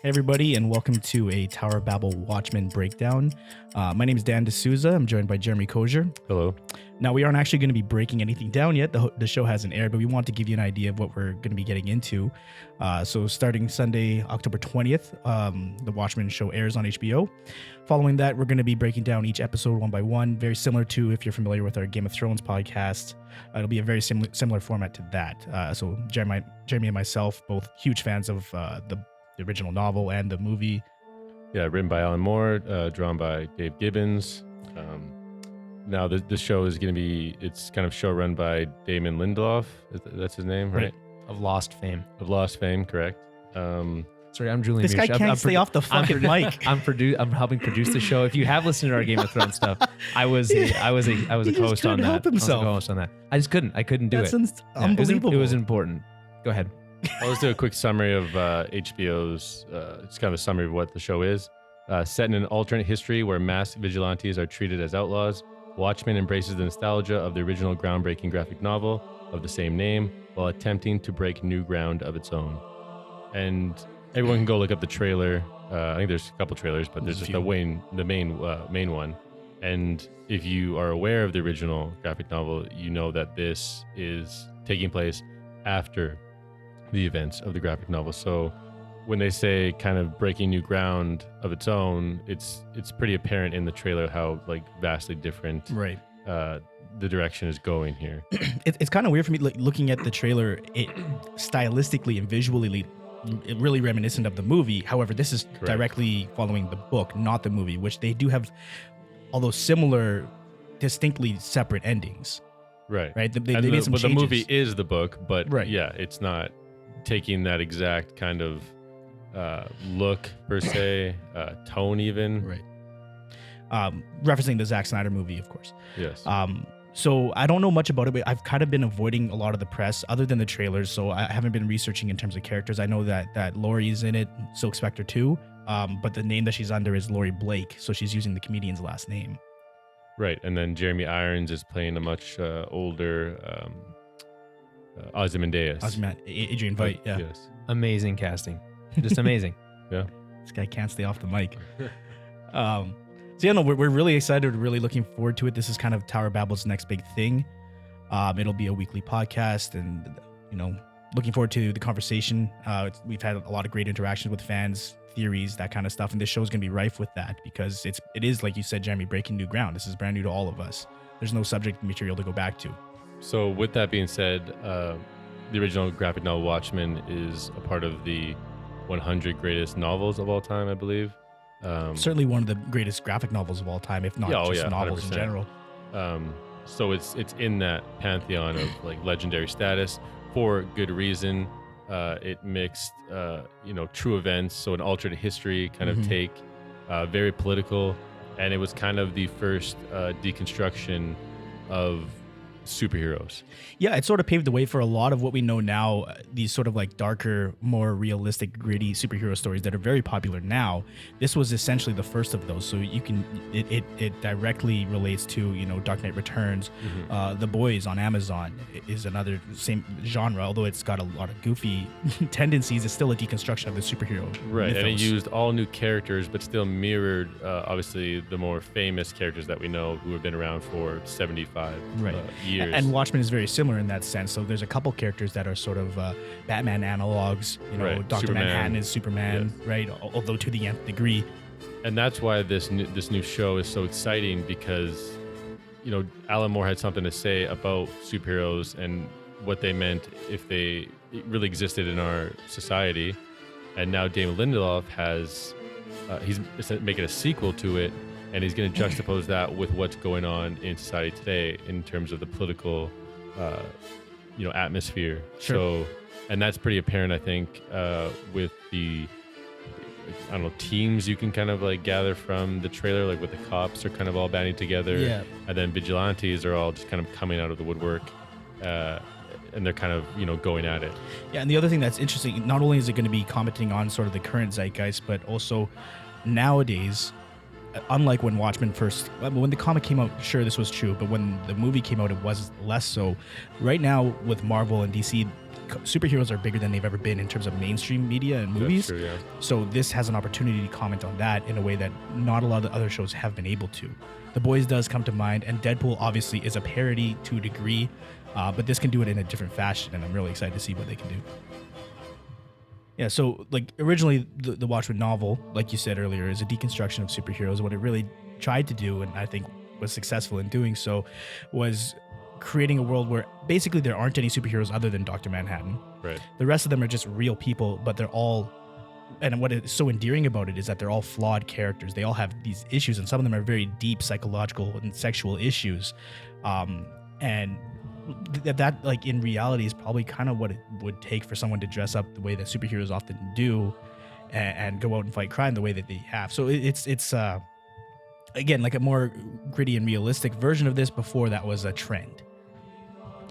Hey everybody, and welcome to a Tower of Babel Watchmen breakdown. My name is Dan D'Souza. I'm joined by Jeremy Kozier. Hello. Now, we aren't actually going to be breaking anything down yet. The show hasn't aired, but we want to give you an idea of what we're going to be getting into. So starting Sunday, October 20th, the Watchmen show airs on HBO. Following that, we're going to be breaking down each episode one by one, very similar to if you're familiar with our Game of Thrones podcast. It'll be a very similar format to that. So Jeremy and myself, both huge fans of the original novel and the movie. Yeah, written by Alan Moore, drawn by Dave Gibbons. Now the show is going to be, it's kind of show run by Damon Lindelof. That's his name, right? Of Lost fame. Of Lost fame, correct. Sorry, I'm Julian. This guy Miersch. can't stay off the fucking mic. I'm helping produce the show. If you have listened to our Game of Thrones stuff, I was a host on that. Help himself. I was a host on that. I just couldn't. I couldn't do That's it. unbelievable. It was important. Go ahead. I'll just do a quick summary of HBO's, it's kind of a summary of what the show is. Set in an alternate history where masked vigilantes are treated as outlaws, Watchmen embraces the nostalgia of the original groundbreaking graphic novel of the same name while attempting to break new ground of its own. And everyone can go look up the trailer. I think there's a couple trailers, but there's just the main one. And if you are aware of the original graphic novel, you know that this is taking place after the events of the graphic novel. So when they say kind of breaking new ground of its own, it's pretty apparent in the trailer how like vastly different the direction is going here. It's kind of weird for me looking at the trailer. It stylistically and visually really reminiscent of the movie. However, this is directly following the book, not the movie, which they do have, although similar, distinctly separate endings. Right. They made some changes. The movie is the book, but yeah, it's not taking that exact kind of look per se, tone even. Right. Referencing the Zack Snyder movie, of course. Yes. So I don't know much about it, but I've kind of been avoiding a lot of the press other than the trailers. So I haven't been researching in terms of characters. I know that Laurie's in it, Silk Spectre too. But the name that she's under is Laurie Blake. So she's using the comedian's last name. Right. And then Jeremy Irons is playing a much older Ozymandias. Adrian Veidt, yeah. Yes. Amazing casting. Just amazing. Yeah. This guy can't stay off the mic. So yeah, no, we're really excited. We're really looking forward to it. This is kind of Tower of Babel's next big thing. It'll be a weekly podcast, and looking forward to the conversation. We've had a lot of great interactions with fans, theories, that kind of stuff, and this show is going to be rife with that because it is, like you said, Jeremy, breaking new ground. This is brand new to all of us. There's no subject material to go back to. So with that being said, the original graphic novel Watchmen is a part of the 100 greatest novels of all time, I believe. Certainly one of the greatest graphic novels of all time, if not just novels 100%. In general. So it's in that pantheon of like legendary status for good reason. It mixed true events, so an alternate history kind of take, very political, and it was kind of the first deconstruction of superheroes. Yeah, it sort of paved the way for a lot of what we know now, these sort of like darker, more realistic, gritty superhero stories that are very popular now. This was essentially the first of those. So you can, it directly relates to, Dark Knight Returns. The Boys on Amazon is another same genre, although it's got a lot of goofy tendencies. It's still a deconstruction of the superhero Right, mythos. and it used all new characters, but still mirrored, obviously, the more famous characters that we know who have been around for 75 years. And Watchmen is very similar in that sense. So there's a couple characters that are sort of Batman analogs. Dr. Superman. Manhattan is Superman, right? Although to the nth degree. And that's why this new show is so exciting because, Alan Moore had something to say about superheroes and what they meant if they really existed in our society. And now Damon Lindelof he's making a sequel to it. And he's going to juxtapose that with what's going on in society today in terms of the political, atmosphere. Sure. So, and that's pretty apparent, I think, with the, teams you can kind of like gather from the trailer, like with the cops are kind of all banding together. Yeah. And then vigilantes are all just kind of coming out of the woodwork. And they're kind of, going at it. Yeah, and the other thing that's interesting, not only is it going to be commenting on sort of the current zeitgeist, but also nowadays, unlike when Watchmen when the comic came out, sure, this was true, but when the movie came out, it was less so. Right now, with Marvel and DC, superheroes are bigger than they've ever been in terms of mainstream media and movies. That's true, yeah. So this has an opportunity to comment on that in a way that not a lot of the other shows have been able to. The Boys does come to mind, and Deadpool obviously is a parody to a degree, but this can do it in a different fashion, and I'm really excited to see what they can do. Yeah, so like originally the Watchmen novel, like you said earlier, is a deconstruction of superheroes. What it really tried to do, and I think was successful in doing so, was creating a world where basically there aren't any superheroes other than Dr. Manhattan. Right. The rest of them are just real people, but they're all, and what is so endearing about it is that they're all flawed characters. They all have these issues, and some of them are very deep psychological and sexual issues. And that like in reality is probably kind of what it would take for someone to dress up the way that superheroes often do and go out and fight crime the way that they have. So it's again, like a more gritty and realistic version of this. Before that was a trend.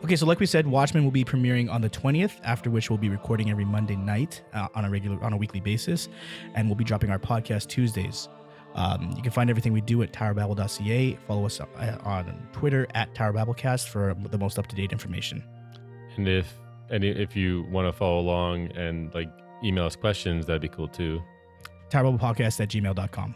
Okay, so like we said, Watchmen will be premiering on the 20th, after which we'll be recording every Monday night on a weekly basis, and we'll be dropping our podcast Tuesdays. You can find everything we do at towerbabble.ca. Follow us on Twitter at towerbabblecast for the most up-to-date information. And if you want to follow along and like email us questions, that'd be cool too. towerbabblepodcast@gmail.com.